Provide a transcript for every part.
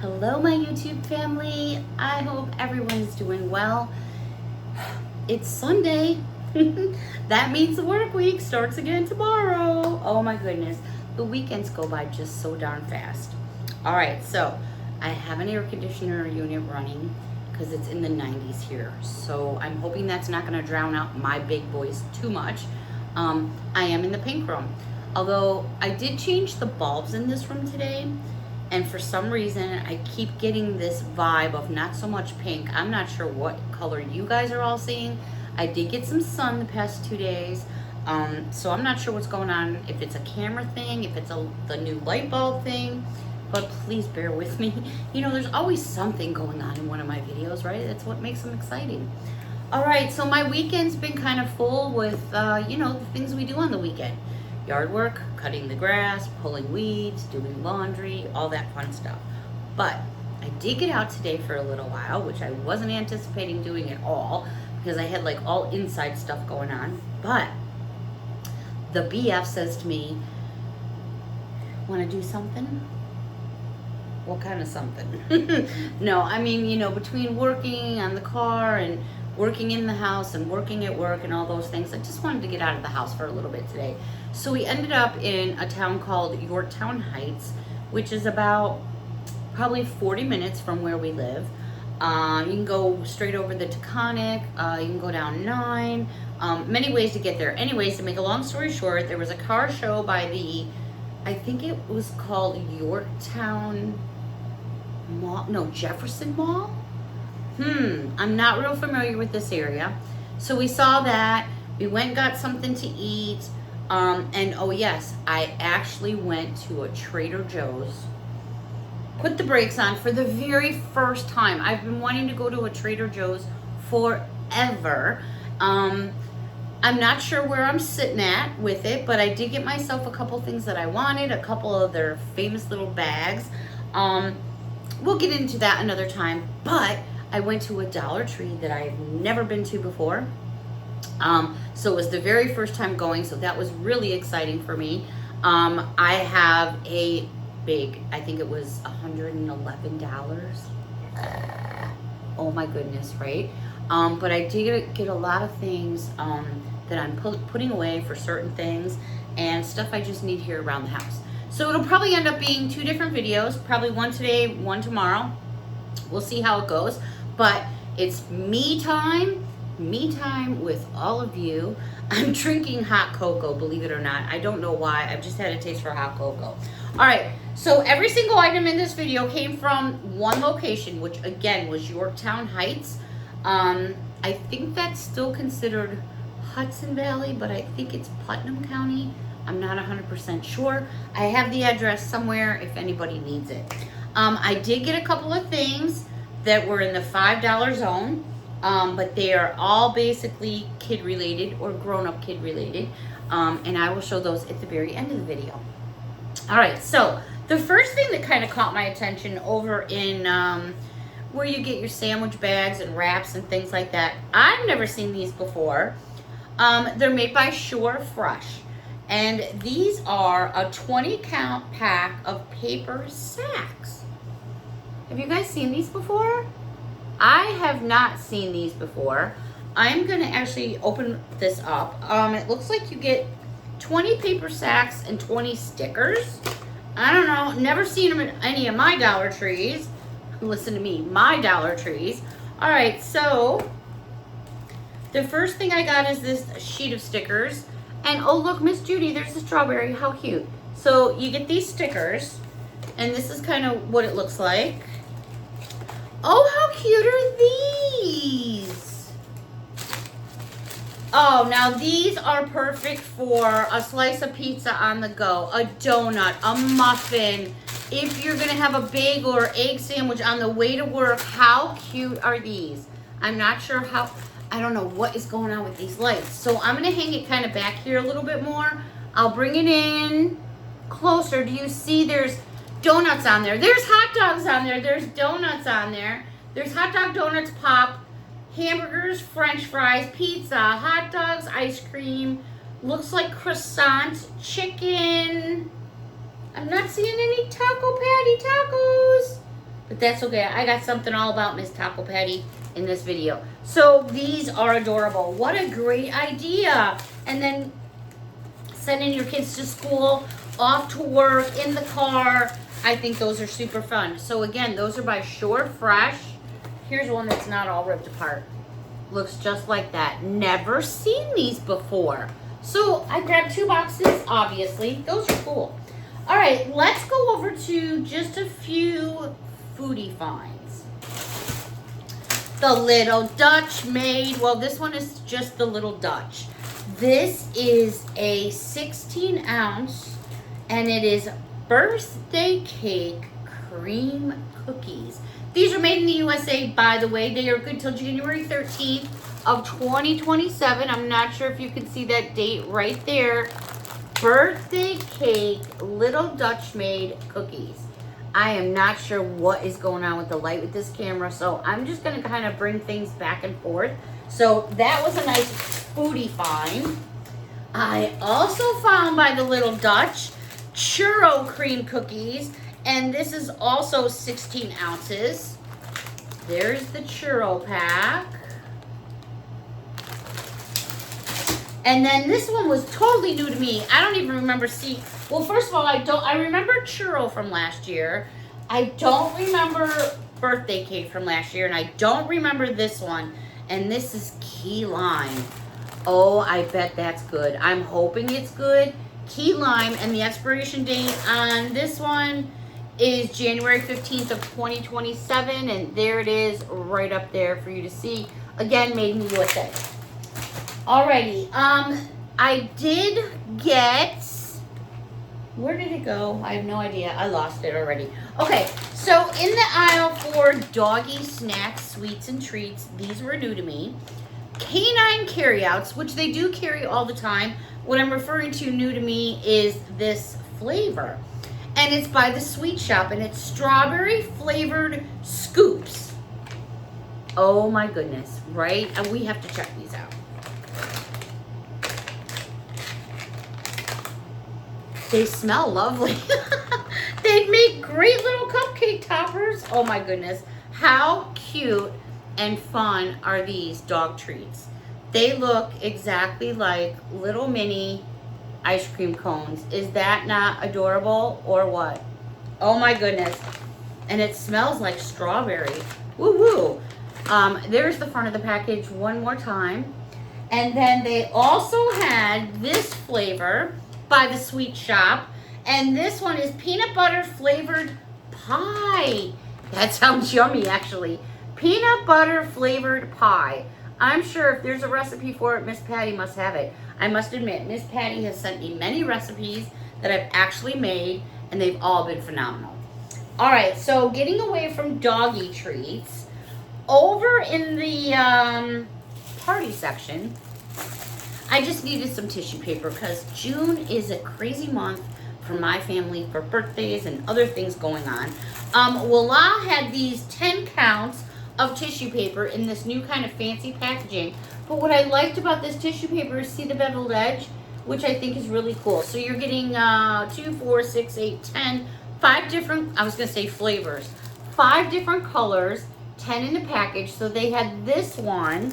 Hello, my YouTube family. I hope everyone's doing well. It's Sunday. That means the work week starts again tomorrow. Oh my goodness. The weekends go by just so darn fast. All right, so I have an air conditioner unit running because it's in the 90s here. So I'm hoping that's not going to drown out my big voice too much. I am in the pink room. Although I did change the bulbs in this room today. And for some reason, I keep getting this vibe of not so much pink. I'm not sure what color you guys are all seeing. I did get some sun the past 2 days. So I'm not sure what's going on, if it's a camera thing, if it's the new light bulb thing. But please bear with me. You know, there's always something going on in one of my videos, right? That's what makes them exciting. All right, so my weekend's been kind of full with, the things we do on the weekend. Yard work, cutting the grass, pulling weeds, doing laundry, all that fun stuff. But I did get out today for a little while, which I wasn't anticipating doing at all because I had like all inside stuff going on. But the BF says to me, want to do something? What kind of something? No, I mean, between working on the car and working in the house and working at work and all those things, I just wanted to get out of the house for a little bit today. So we ended up in a town called Yorktown Heights, which is about probably 40 minutes from where we live. You can go straight over the Taconic, you can go down 9, many ways to get there. Anyways, to make a long story short, there was a car show by I think it was called Yorktown Mall, no, Jefferson Mall? I'm not real familiar with this area. So we saw that, we went and got something to eat, and oh yes, I actually went to a Trader Joe's, put the brakes on for the very first time. I've been wanting to go to a Trader Joe's forever. I'm not sure where I'm sitting at with it, but I did get myself a couple things that I wanted, a couple of their famous little bags. We'll get into that another time, but I went to a Dollar Tree that I've never been to before. So it was the very first time going, so that was really exciting for me. I have a big, I think it was $111. Oh my goodness, right? But I did get a lot of things that I'm putting away for certain things and stuff I just need here around the house. So it'll probably end up being 2 different videos, probably one today, one tomorrow. We'll see how it goes. But it's me time with all of you. I'm drinking hot cocoa, believe it or not. I don't know why. I've just had a taste for hot cocoa. All right, so every single item in this video came from one location, which again was Yorktown Heights. I think that's still considered Hudson Valley, but I think it's Putnam County. I'm not 100% sure. I have the address somewhere if anybody needs it. I did get a couple of things that were in the $5 zone, but they are all basically kid related or grown-up kid related, and I will show those at the very end of the video. All right, so the first thing that kind of caught my attention over in where you get your sandwich bags and wraps and things like that, I've never seen these before. They're made by Shore Fresh, and these are a 20-count pack of paper sacks. Have you guys seen these before? I have not seen these before. I'm going to actually open this up. It looks like you get 20 paper sacks and 20 stickers. I don't know. Never seen them at any of my Dollar Trees. Listen to me, my Dollar Trees. All right, so the first thing I got is this sheet of stickers. And oh, look, Miss Judy, there's a strawberry. How cute. So you get these stickers, and this is kind of what it looks like. Oh, how cute are these? Oh, now these are perfect for a slice of pizza on the go, a donut, a muffin. If you're going to have a bagel or egg sandwich on the way to work, how cute are these? I'm not sure how, I don't know what is going on with these lights. So I'm going to hang it kind of back here a little bit more. I'll bring it in closer. Do you see there's donuts on there? There's hot dogs on there. There's donuts on there. There's hot dog, donuts, pop, hamburgers, french fries, pizza, hot dogs, ice cream. Looks like croissant, chicken. I'm not seeing any taco patty tacos. But that's okay. I got something all about Miss Taco Patty in this video. So these are adorable. What a great idea. And then sending your kids to school, off to work, in the car. I think those are super fun. So again, those are by Shore Fresh. Here's one that's not all ripped apart. Looks just like that. Never seen these before. So I grabbed 2 boxes, obviously. Those are cool. All right, let's go over to just a few Foodie finds. The Little Dutch Maid. Well, this one is just the Little Dutch. This is a 16 ounce, and it is birthday cake cream cookies. These are made in the USA, by the way. They are good till January 13th of 2027. I'm not sure if you can see that date right there. Birthday cake Little Dutch Maid cookies. I am not sure what is going on with the light with this camera, so I'm just going to kind of bring things back and forth. So that was a nice Foodie find. I also found by the Little Dutch churro cream cookies, and this is also 16 ounces. There's the churro pack. And then this one was totally new to me. I don't even remember seeing. Well, first of all, I remember churro from last year. I don't remember birthday cake from last year, and I don't remember this one. And this is key lime. Oh, I bet that's good. I'm hoping it's good. Key lime, and the expiration date on this one is January 15th of 2027, and there it is right up there for you to see. Again, made in the USA. Alrighty, I did get, where did it go? I have no idea. I lost it already. Okay, so in the aisle for doggy snacks, sweets, and treats, these were new to me. Canine carryouts, which they do carry all the time. What I'm referring to new to me is this flavor. And it's by the Sweet Shop, and it's strawberry flavored scoops. Oh my goodness, right? And we have to check these out. They smell lovely. They'd make great little cupcake toppers. Oh my goodness. How cute and fun are these dog treats? They look exactly like little mini ice cream cones. Is that not adorable or what? Oh my goodness. And it smells like strawberry. Woo woo. There's the front of the package one more time. And then they also had this flavor by the Sweet Shop, and this one is peanut butter flavored pie. That sounds yummy, actually. Peanut butter flavored pie. I'm sure if there's a recipe for it, Miss Patty must have it. I must admit, Miss Patty has sent me many recipes that I've actually made, and they've all been phenomenal. All right, so getting away from doggy treats, over in the party section, I just needed some tissue paper because June is a crazy month for my family for birthdays and other things going on. Walla had these 10 counts of tissue paper in this new kind of fancy packaging. But what I liked about this tissue paper is see the beveled edge, which I think is really cool. So you're getting 2, 4, 6, 8, 10, 5 different, I was going to say flavors, 5 different colors, 10 in the package. So they had this one,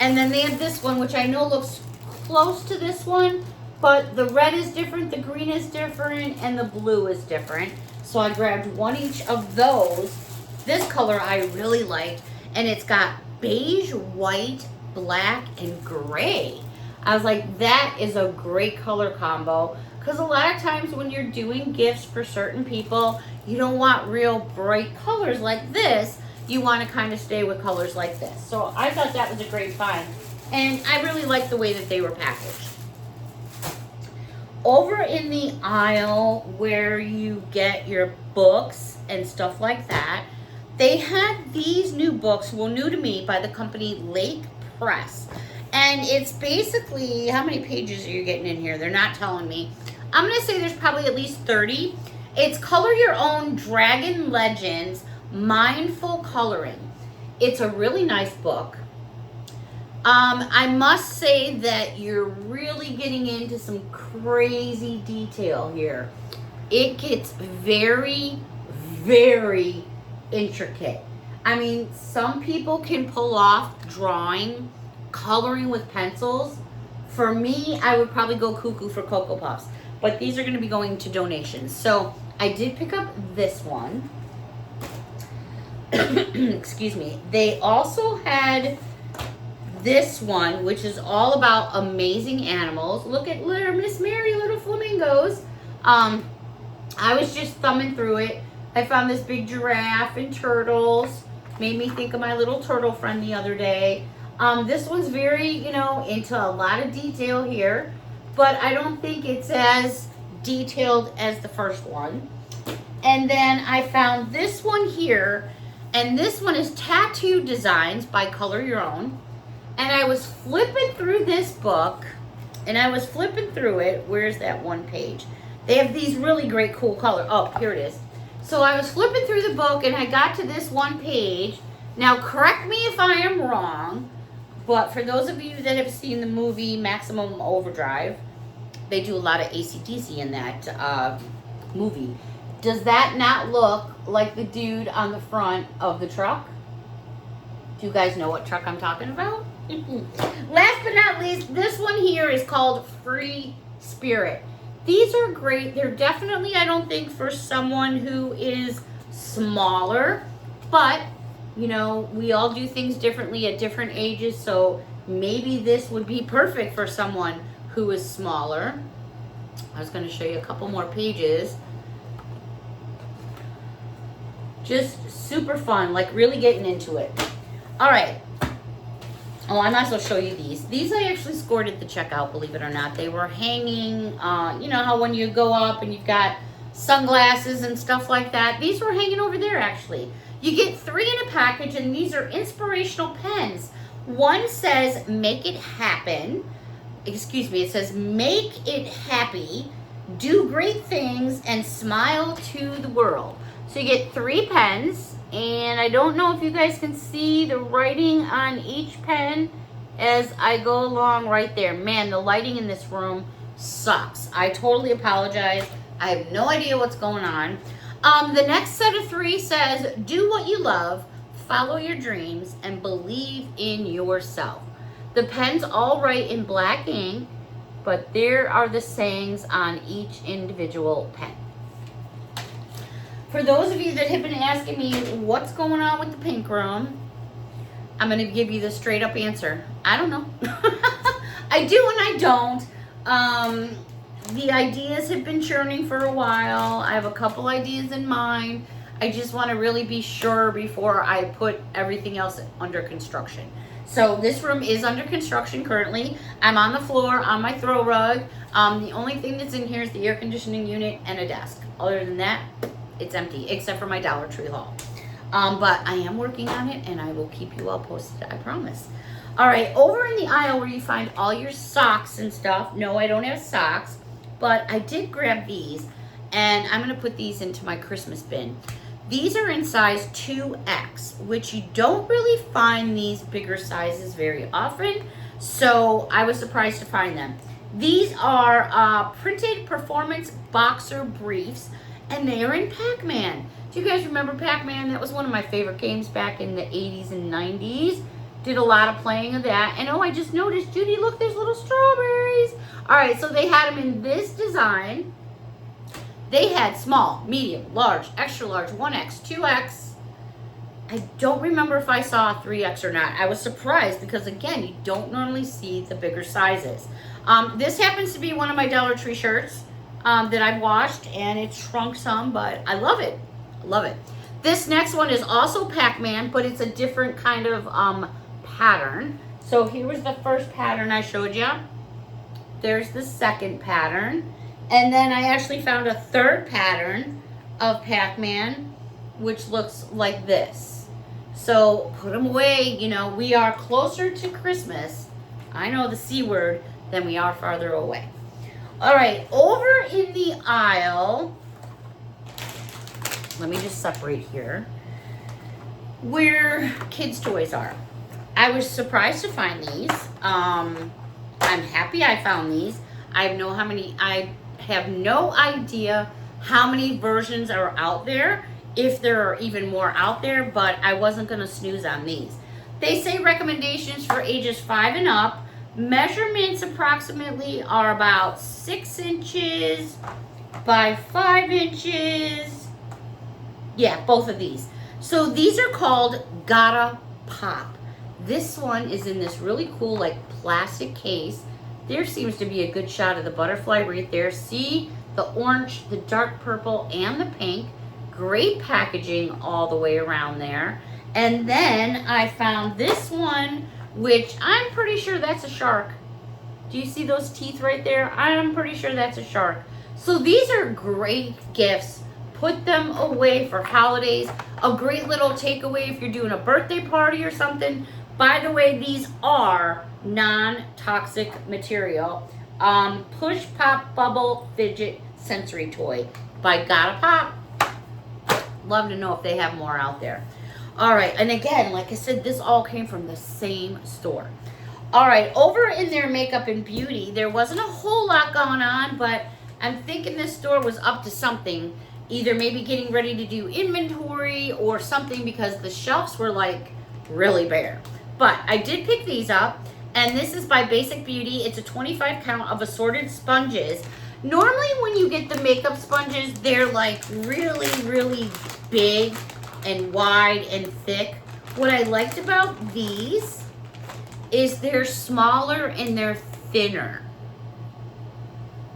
and then they had this one, which I know looks close to this one, but the red is different, the green is different, and the blue is different. So I grabbed one each of those. This color I really liked, and it's got beige, white, black, and gray. I was like, that is a great color combo, because a lot of times when you're doing gifts for certain people, you don't want real bright colors like this. You want to kind of stay with colors like this. So I thought that was a great find. And I really like the way that they were packaged. Over in the aisle where you get your books and stuff like that, they had these new books, well, new to me, by the company Lake Press. And it's basically, how many pages are you getting in here? They're not telling me. I'm going to say there's probably at least 30. It's Color Your Own Dragon Legends Mindful Coloring. It's a really nice book. I must say that you're really getting into some crazy detail here. It gets very, very intricate. I mean, some people can pull off drawing, coloring with pencils. For me, I would probably go cuckoo for Cocoa Puffs. But these are going to be going to donations. So I did pick up this one. Excuse me. They also had this one, which is all about amazing animals. Look at little Miss Mary, little flamingos. I was just thumbing through it. I found this big giraffe and turtles. Made me think of my little turtle friend the other day. This one's very, into a lot of detail here, but I don't think it's as detailed as the first one. And then I found this one here, and this one is Tattoo Designs by Color Your Own. And I was flipping through this book, and I was flipping through it. Where's that one page? They have these really great cool colors. Oh, here it is. So I was flipping through the book, and I got to this one page. Now, correct me if I am wrong, but for those of you that have seen the movie Maximum Overdrive, they do a lot of AC/DC in that movie. Does that not look like the dude on the front of the truck? Do you guys know what truck I'm talking about? Last but not least, this one here is called Free Spirit. These are great. They're definitely, I don't think, for someone who is smaller, but, we all do things differently at different ages, so maybe this would be perfect for someone who is smaller. I was going to show you a couple more pages. Just super fun, like really getting into it. All right. Oh, I might as well show you these. These I actually scored at the checkout, believe it or not. They were hanging, you know how when you go up and you've got sunglasses and stuff like that. These were hanging over there, actually. You get 3 in a package, and these are inspirational pens. One says, make it happen. Excuse me, it says, make it happy, do great things, and smile to the world. So you get 3 pens. And I don't know if you guys can see the writing on each pen as I go along right there. Man, the lighting in this room sucks. I totally apologize. I have no idea what's going on. The next set of 3 says, do what you love, follow your dreams, and believe in yourself. The pens all write in black ink, but there are the sayings on each individual pen. For those of you that have been asking me what's going on with the pink room, I'm going to give you the straight up answer. I don't know. I do and I don't. The ideas have been churning for a while. I have a couple ideas in mind. I just want to really be sure before I put everything else under construction. So this room is under construction currently. I'm on the floor on my throw rug. The only thing that's in here is the air conditioning unit and a desk. Other than that, it's empty, except for my Dollar Tree haul. But I am working on it, and I will keep you all posted, I promise. All right, over in the aisle where you find all your socks and stuff. No, I don't have socks, but I did grab these, and I'm going to put these into my Christmas bin. These are in size 2X, which you don't really find these bigger sizes very often, so I was surprised to find them. These are printed performance boxer briefs, and they are in Pac-Man. Do you guys remember Pac-Man? That was one of my favorite games back in the 80s and 90s. Did a lot of playing of that. And oh, I just noticed, Judy, look, there's little strawberries. All right, so they had them in this design. They had small, medium, large, extra large, 1X, 2X. I don't remember if I saw 3X or not. I was surprised because, again, you don't normally see the bigger sizes. This happens to be one of my Dollar Tree shirts that I've washed, and it's shrunk some, but I love it. I love it. This next one is also Pac-Man, but it's a different kind of pattern. So here was the first pattern I showed you. There's the second pattern. And then I actually found a third pattern of Pac-Man, which looks like this. So put them away. We are closer to Christmas, I know the C word, than we are farther away. All right, over in the aisle, let me just separate here, where kids' toys are. I was surprised to find these. I'm happy I found these. I have no idea how many versions are out there. if there are even more out there, but I wasn't going to snooze on these. They say recommendations for ages 5 and up. Measurements approximately are about 6 inches by 5 inches. Yeah, both of these. So these are called Gotta Pop. This one is in this really cool like plastic case. There seems to be a good shot of the butterfly right there. See the orange, the dark purple, and the pink. Great packaging all the way around there. And then I found this one, which I'm pretty sure that's a shark. Do you see those teeth right there? I'm pretty sure that's a shark. So these are great gifts. Put them away for holidays. A great little takeaway if you're doing a birthday party or something. By the way, these are non-toxic material. Push Pop Bubble Fidget Sensory Toy by Gotta Pop. Love to know if they have more out there. All right, and again, like I said, this all came from the same store. All right, over in their makeup and beauty, there wasn't a whole lot going on, but I'm thinking this store was up to something. Either maybe getting ready to do inventory or something, because the shelves were like really bare. But I did pick these up, and this is by Basic Beauty. It's a 25 count of assorted sponges. Normally when you get the makeup sponges, they're like really, really big and wide and thick. What I liked about these is they're smaller and they're thinner.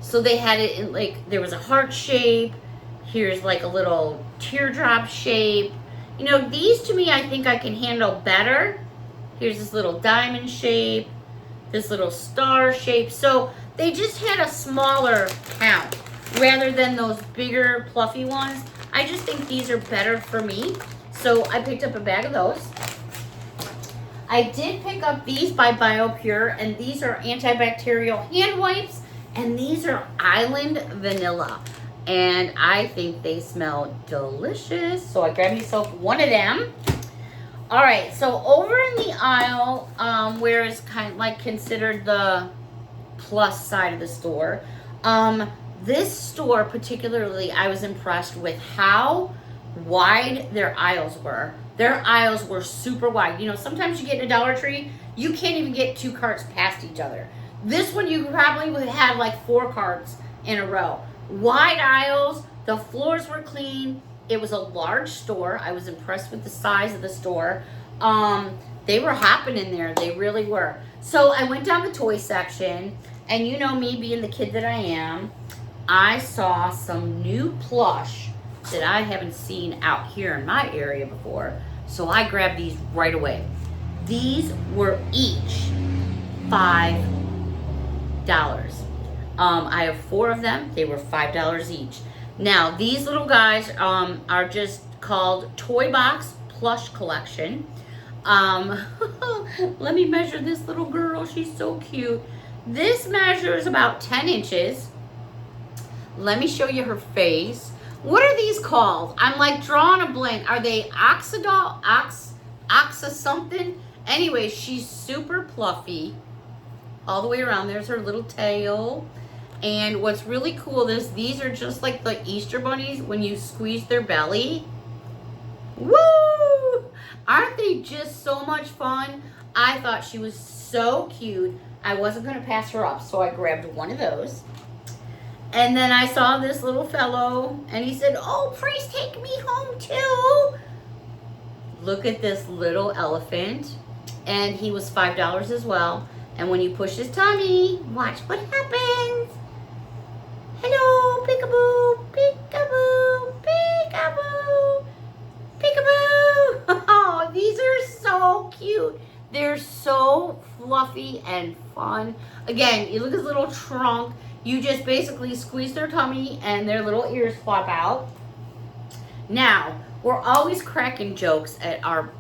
So they had it in like, there was a heart shape. Here's like a little teardrop shape. You know, these to me, I think I can handle better. Here's this little diamond shape, this little star shape. So they just had a smaller count rather than those bigger fluffy ones. I just think these are better for me. So I picked up a bag of those. I did pick up these by BioPure, and these are antibacterial hand wipes, and these are Island Vanilla. And I think they smell delicious. So I grabbed myself one of them. All right, so over in the aisle, where is kind of like considered the plus side of the store, this store particularly, I was impressed with how wide their aisles were. Their aisles were super wide. You know, sometimes you get in a Dollar Tree, you can't even get 2 carts past each other. This one, you probably would have had like 4 carts in a row. Wide aisles, the floors were clean. It was a large store. I was impressed with the size of the store. They were hopping in there. They really were. So I went down the toy section, and you know me being the kid that I am, I saw some new plush that I haven't seen out here in my area before. So I grabbed these right away. These were each $5. I have 4 of them. They were $5 each. Now, these little guys are just called Toy Box Plush Collection. Let me measure this little girl. She's so cute. This measures about 10 inches. Let me show you her face. What are these called? I'm like drawing a blank. Are they Oxidol? Oxa something? Anyway, she's super fluffy all the way around. There's her little tail. And what's really cool is these are just like the Easter bunnies when you squeeze their belly. Woo! Aren't they just so much fun? I thought she was so cute. I wasn't going to pass her up, so I grabbed one of those. And then I saw this little fellow, and he said, "Oh, please take me home too." Look at this little elephant. And he was $5 as well. And when you push his tummy, watch what happens. Hello, peekaboo, peekaboo, peekaboo, peekaboo. Oh, these are so cute. They're so fluffy and fun. Again, you look at this little trunk. You just basically squeeze their tummy and their little ears flop out. Now, we're always cracking jokes at our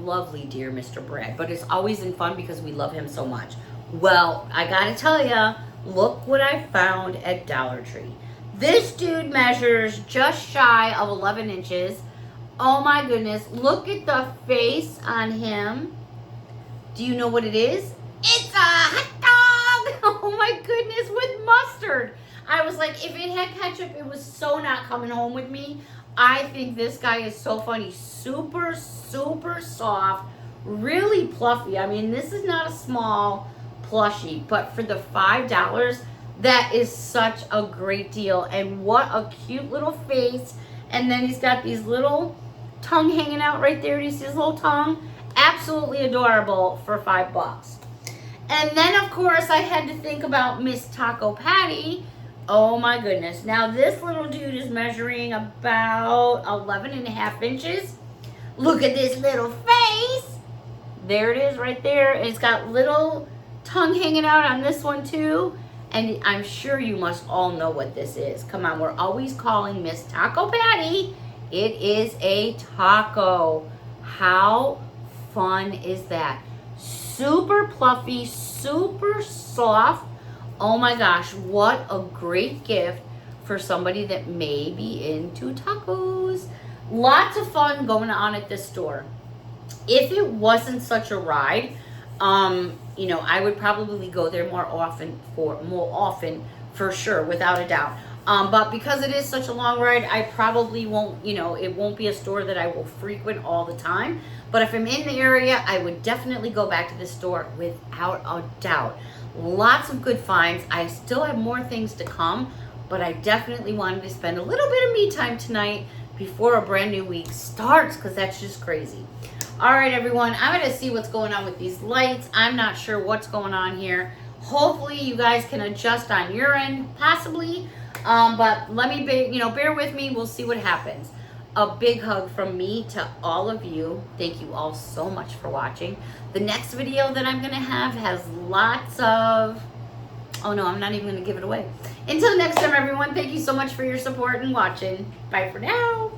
lovely dear Mr. Brad, but it's always in fun because we love him so much. Well, I gotta tell ya, look what I found at Dollar Tree. This dude measures just shy of 11 inches. Oh my goodness, look at the face on him. Do you know what it is? It's a hot dog! Oh my goodness, with mustard. I was like, if it had ketchup, it was so not coming home with me. I think this guy is so funny. Super, super soft, really fluffy. I mean, this is not a small plushie, but for the $5, that is such a great deal. And what a cute little face. And then he's got these little tongue hanging out right there. Do you see his little tongue? Absolutely adorable for $5. And then, of course, I had to think about Miss Taco Patty. Oh my goodness. Now this little dude is measuring about 11.5 inches. Look at this little face. There it is right there. It's got little tongue hanging out on this one too. And I'm sure you must all know what this is. Come on, we're always calling Miss Taco Patty. It is a taco. How fun is that? Super fluffy, super soft. Oh my gosh, what a great gift for somebody that may be into tacos. Lots of fun going on at this store. If it wasn't such a ride, you know, I would probably go there more often for sure, without a doubt. But because it is such a long ride, I probably won't, you know, it won't be a store that I will frequent all the time. But if I'm in the area, I would definitely go back to this store without a doubt. Lots of good finds. I still have more things to come, but I definitely wanted to spend a little bit of me time tonight before a brand new week starts, because that's just crazy. All right, everyone, I'm going to see what's going on with these lights. I'm not sure what's going on here. Hopefully you guys can adjust on your end, possibly. But let me, bear with me. We'll see what happens. A big hug from me to all of you. Thank you all so much for watching. The next video that I'm going to have has lots of... Oh, no, I'm not even going to give it away. Until next time, everyone, thank you so much for your support and watching. Bye for now.